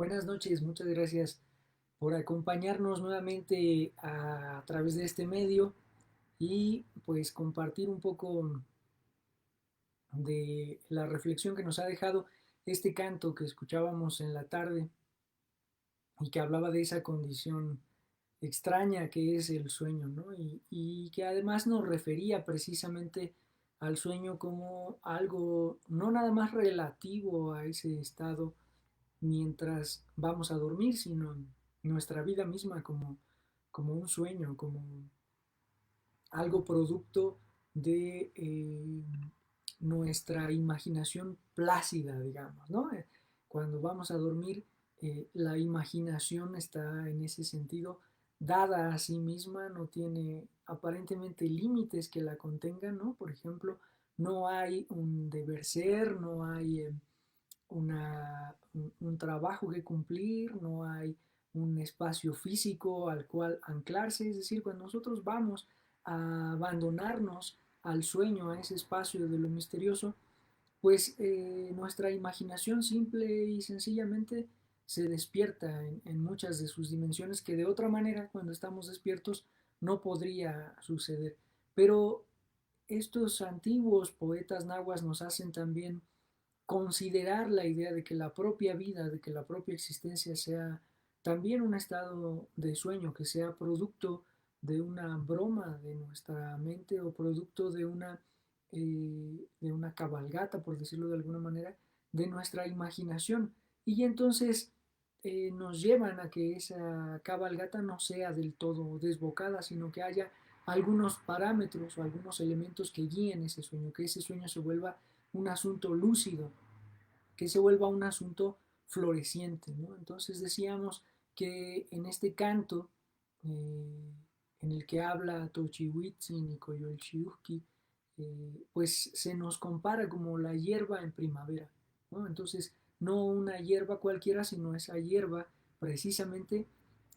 Buenas noches, muchas gracias por acompañarnos nuevamente a través de este medio y pues compartir un poco de la reflexión que nos ha dejado este canto que escuchábamos en la tarde y que hablaba de esa condición extraña que es el sueño, ¿no? Y que además nos refería precisamente al sueño como algo no nada más relativo a ese estado mientras vamos a dormir, sino nuestra vida misma como un sueño, como algo producto de nuestra imaginación plácida, digamos, ¿no? Cuando vamos a dormir, la imaginación está en ese sentido dada a sí misma, no tiene aparentemente límites que la contengan, ¿no? Por ejemplo, no hay un deber ser, no hay un trabajo que cumplir, no hay un espacio físico al cual anclarse, es decir, cuando nosotros vamos a abandonarnos al sueño, a ese espacio de lo misterioso, pues nuestra imaginación simple y sencillamente se despierta en muchas de sus dimensiones que de otra manera cuando estamos despiertos no podría suceder. Pero estos antiguos poetas nahuas nos hacen también considerar la idea de que la propia vida, de que la propia existencia sea también un estado de sueño, que sea producto de una broma de nuestra mente o producto de una cabalgata, por decirlo de alguna manera, de nuestra imaginación. Y entonces nos llevan a que esa cabalgata no sea del todo desbocada, sino que haya algunos parámetros o algunos elementos que guíen ese sueño, que ese sueño se vuelva un asunto lúcido, que se vuelva un asunto floreciente, ¿no? Entonces decíamos que en este canto, en el que habla Tochihuitzin y Coyolchiuhki, pues se nos compara como la hierba en primavera, ¿no? Entonces, no una hierba cualquiera, sino esa hierba precisamente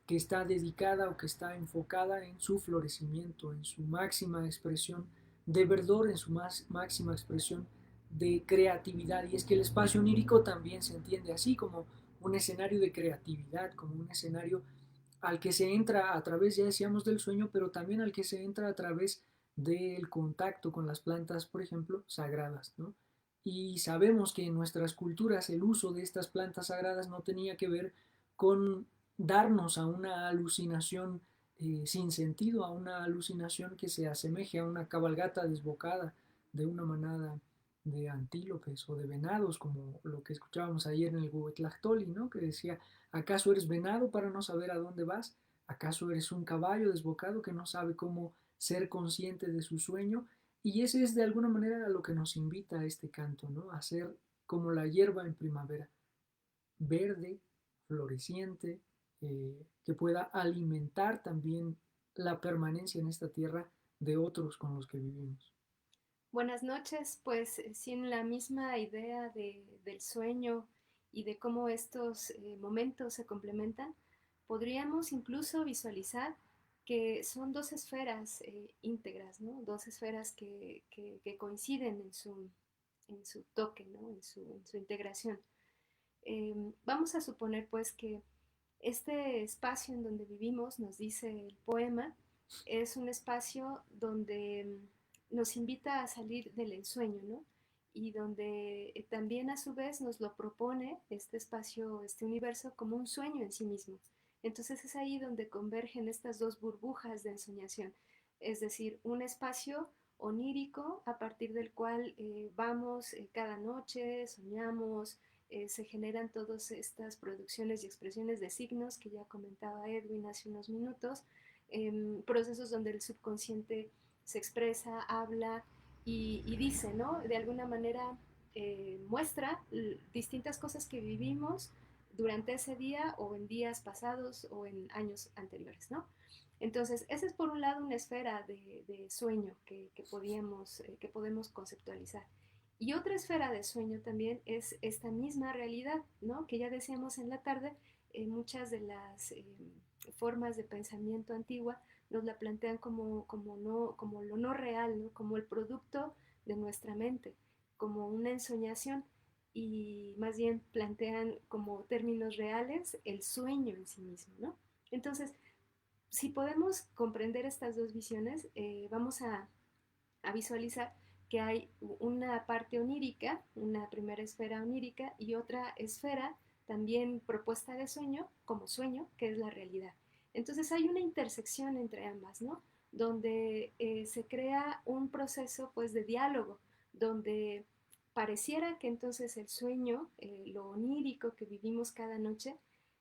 que está dedicada o que está enfocada en su florecimiento, en su máxima expresión de verdor, en su máxima expresión de creatividad. Y es que el espacio onírico también se entiende así, como un escenario de creatividad, como un escenario al que se entra a través, ya decíamos, del sueño, pero también al que se entra a través del contacto con las plantas, por ejemplo, sagradas, ¿no? Y sabemos que en nuestras culturas el uso de estas plantas sagradas no tenía que ver con darnos a una alucinación sin sentido, a una alucinación que se asemeje a una cabalgata desbocada de una manada de antílopes o de venados, como lo que escuchábamos ayer en el Huehuetlactoli, ¿no? Que decía, ¿acaso eres venado para no saber a dónde vas? ¿Acaso eres un caballo desbocado que no sabe cómo ser consciente de su sueño? Y ese es de alguna manera a lo que nos invita este canto, ¿no? A ser como la hierba en primavera, verde, floreciente, que pueda alimentar también la permanencia en esta tierra de otros con los que vivimos. Buenas noches, pues sin la misma idea del sueño y de cómo estos momentos se complementan, podríamos incluso visualizar que son dos esferas íntegras, ¿no? Dos esferas que coinciden en su toque, ¿no? En su integración. Vamos a suponer pues que este espacio en donde vivimos, nos dice el poema, es un espacio donde nos invita a salir del ensueño, ¿no? Y donde también a su vez nos lo propone este espacio, este universo, como un sueño en sí mismo. Entonces es ahí donde convergen estas dos burbujas de ensoñación, es decir, un espacio onírico a partir del cual vamos cada noche, soñamos, se generan todas estas producciones y expresiones de signos que ya comentaba Edwin hace unos minutos, procesos donde el subconsciente se expresa, habla y dice, ¿no? De alguna manera muestra distintas cosas que vivimos durante ese día o en días pasados o en años anteriores, ¿no? Entonces, esa es por un lado una esfera de sueño que podemos conceptualizar. Y otra esfera de sueño también es esta misma realidad, ¿no? Que ya decíamos en la tarde, muchas de las formas de pensamiento antigua nos la plantean como lo no real, ¿no? Como el producto de nuestra mente, como una ensoñación. y más bien plantean como términos reales el sueño en sí mismo, ¿no? Entonces, si podemos comprender estas dos visiones, vamos a visualizar que hay una parte onírica, una primera esfera onírica y otra esfera también propuesta de sueño, como sueño, que es la realidad. Entonces hay una intersección entre ambas, ¿no? Donde se crea un proceso pues de diálogo, donde pareciera que entonces el sueño, lo onírico que vivimos cada noche,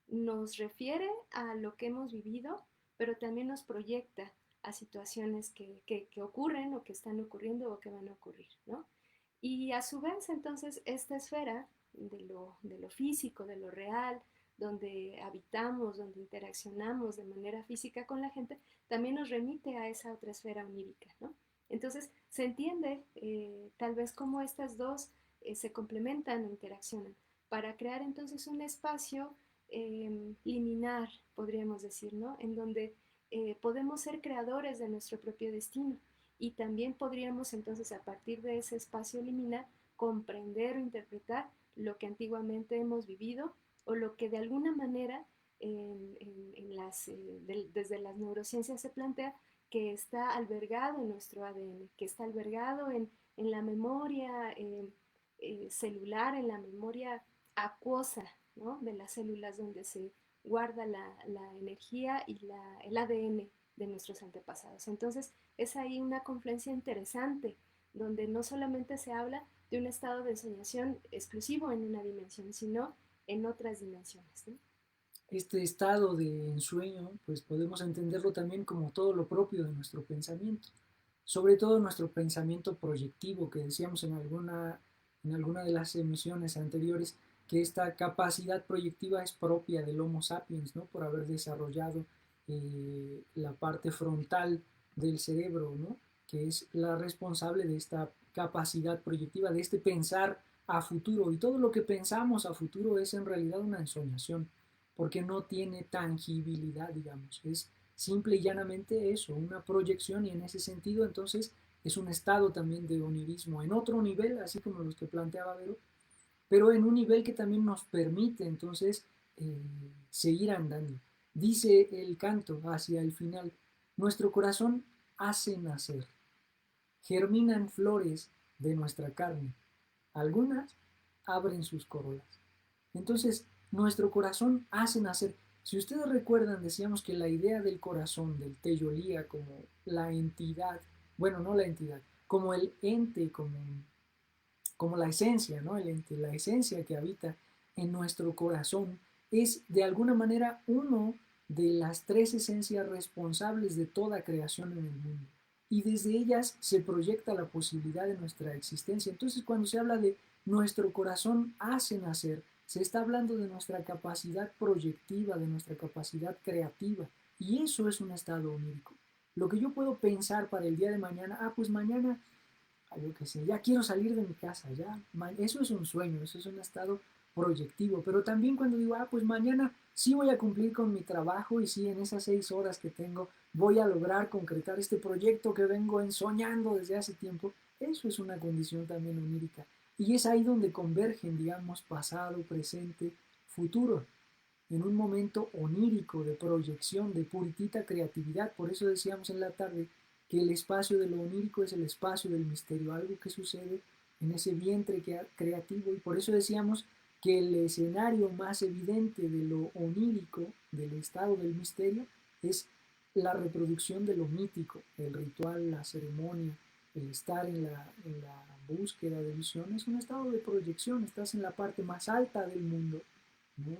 nos refiere a lo que hemos vivido, pero también nos proyecta a situaciones que ocurren o que están ocurriendo o que van a ocurrir, ¿no? Y a su vez, entonces, esta esfera de lo físico, de lo real, donde habitamos, donde interaccionamos de manera física con la gente, también nos remite a esa otra esfera onírica, ¿no? Entonces, se entiende tal vez cómo estas dos se complementan o interaccionan para crear entonces un espacio liminar, podríamos decir, ¿no? En donde podemos ser creadores de nuestro propio destino y también podríamos entonces a partir de ese espacio liminar comprender o interpretar lo que antiguamente hemos vivido o lo que de alguna manera desde las neurociencias se plantea que está albergado en nuestro ADN, que está albergado en la memoria celular, en la memoria acuosa, ¿no? De las células donde se guarda la energía y el ADN de nuestros antepasados. Entonces es ahí una confluencia interesante donde no solamente se habla de un estado de ensoñación exclusivo en una dimensión, sino en otras dimensiones, ¿no? Este estado de ensueño, pues podemos entenderlo también como todo lo propio de nuestro pensamiento, sobre todo nuestro pensamiento proyectivo, que decíamos en alguna de las emisiones anteriores, que esta capacidad proyectiva es propia del Homo sapiens, ¿no? Por haber desarrollado la parte frontal del cerebro, ¿no? Que es la responsable de esta capacidad proyectiva, de este pensar a futuro. Y todo lo que pensamos a futuro es en realidad una ensoñación, porque no tiene tangibilidad, digamos. Es simple y llanamente eso, una proyección, y en ese sentido entonces es un estado también de onirismo en otro nivel, así como los que planteaba Vero, pero en un nivel que también nos permite entonces seguir andando. Dice el canto hacia el final, nuestro corazón hace nacer, germinan flores de nuestra carne, algunas abren sus corolas. Entonces, nuestro corazón hace nacer. Si ustedes recuerdan, decíamos que la idea del corazón, del Teyolía, como la entidad, bueno, no la entidad, como el ente, como la esencia, ¿no? El ente, la esencia que habita en nuestro corazón, es de alguna manera uno de las tres esencias responsables de toda creación en el mundo. Y desde ellas se proyecta la posibilidad de nuestra existencia. Entonces, cuando se habla de nuestro corazón hace nacer, se está hablando de nuestra capacidad proyectiva, de nuestra capacidad creativa. Y eso es un estado onírico. Lo que yo puedo pensar para el día de mañana, pues mañana yo qué sé, ya quiero salir de mi casa, ya, eso es un sueño, eso es un estado proyectivo, pero también cuando digo, pues mañana sí voy a cumplir con mi trabajo y sí en esas 6 horas que tengo voy a lograr concretar este proyecto que vengo ensoñando desde hace tiempo, eso es una condición también onírica. Y es ahí donde convergen, digamos, pasado, presente, futuro, en un momento onírico de proyección, de puritita creatividad. Por eso decíamos en la tarde que el espacio de lo onírico es el espacio del misterio, algo que sucede en ese vientre creativo, y por eso decíamos que el escenario más evidente de lo onírico, del estado del misterio, es la reproducción de lo mítico, el ritual, la ceremonia, el estar en la búsqueda de visión, es un estado de proyección, estás en la parte más alta del mundo, ¿no?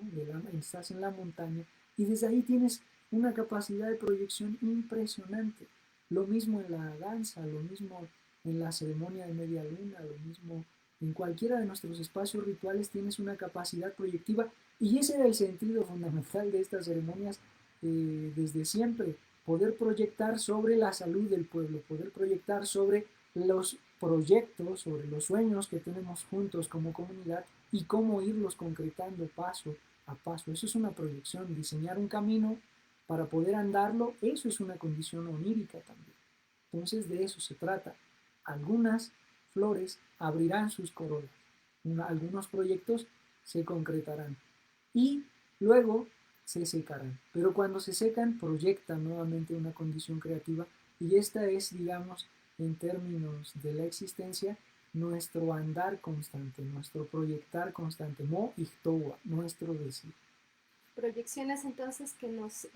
Estás en la montaña y desde ahí tienes una capacidad de proyección impresionante. Lo mismo en la danza, lo mismo en la ceremonia de media luna, lo mismo en cualquiera de nuestros espacios rituales tienes una capacidad proyectiva, y ese era el sentido fundamental de estas ceremonias desde siempre, poder proyectar sobre la salud del pueblo, poder proyectar sobre los proyectos, sobre los sueños que tenemos juntos como comunidad y cómo irlos concretando paso a paso. Eso es una proyección, diseñar un camino para poder andarlo, eso es una condición onírica también. Entonces de eso se trata. Algunas flores abrirán sus corolas, algunos proyectos se concretarán y luego se secarán. Pero cuando se secan, proyectan nuevamente una condición creativa y esta es, digamos, en términos de la existencia, nuestro andar constante, nuestro proyectar constante, mo ictoa, nuestro decir. Proyecciones entonces que nos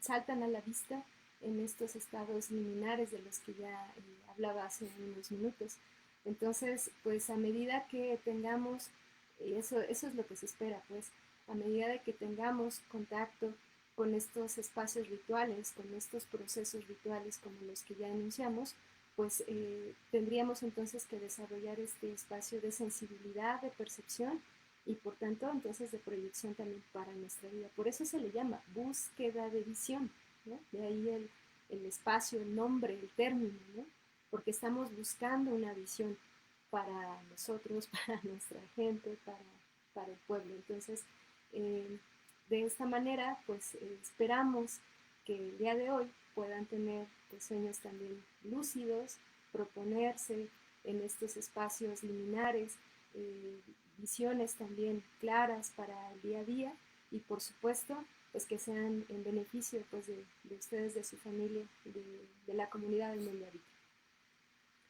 saltan a la vista en estos estados liminares de los que ya hablaba hace unos minutos. Entonces, pues a medida que tengamos, eso es lo que se espera, pues a medida de que tengamos contacto con estos espacios rituales, con estos procesos rituales como los que ya enunciamos, pues tendríamos entonces que desarrollar este espacio de sensibilidad, de percepción y por tanto entonces de proyección también para nuestra vida. Por eso se le llama búsqueda de visión, ¿no? De ahí el espacio, el nombre, el término, ¿no? Porque estamos buscando una visión para nosotros, para nuestra gente, para el pueblo. Entonces, de esta manera, pues esperamos que el día de hoy puedan tener pues, sueños también lúcidos, proponerse en estos espacios liminares, visiones también claras para el día a día y por supuesto pues que sean en beneficio pues de ustedes, de su familia, de la comunidad en donde habitan.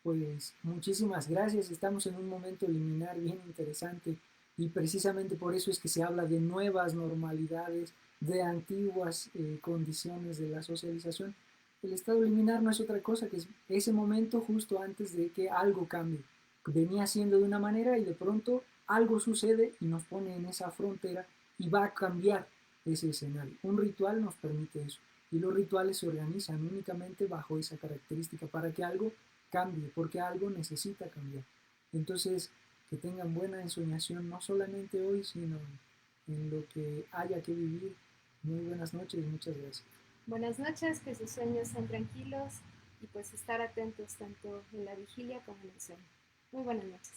Pues muchísimas gracias, estamos en un momento liminar bien interesante y precisamente por eso es que se habla de nuevas normalidades, de antiguas condiciones de la socialización. El estado liminar no es otra cosa que es ese momento justo antes de que algo cambie. Venía siendo de una manera y de pronto algo sucede y nos pone en esa frontera y va a cambiar ese escenario. Un ritual nos permite eso y los rituales se organizan únicamente bajo esa característica para que algo cambie, porque algo necesita cambiar. Entonces, que tengan buena ensoñación, no solamente hoy, sino en lo que haya que vivir. Muy buenas noches y muchas gracias. Buenas noches, que sus sueños sean tranquilos y pues estar atentos tanto en la vigilia como en el sueño. Muy buenas noches.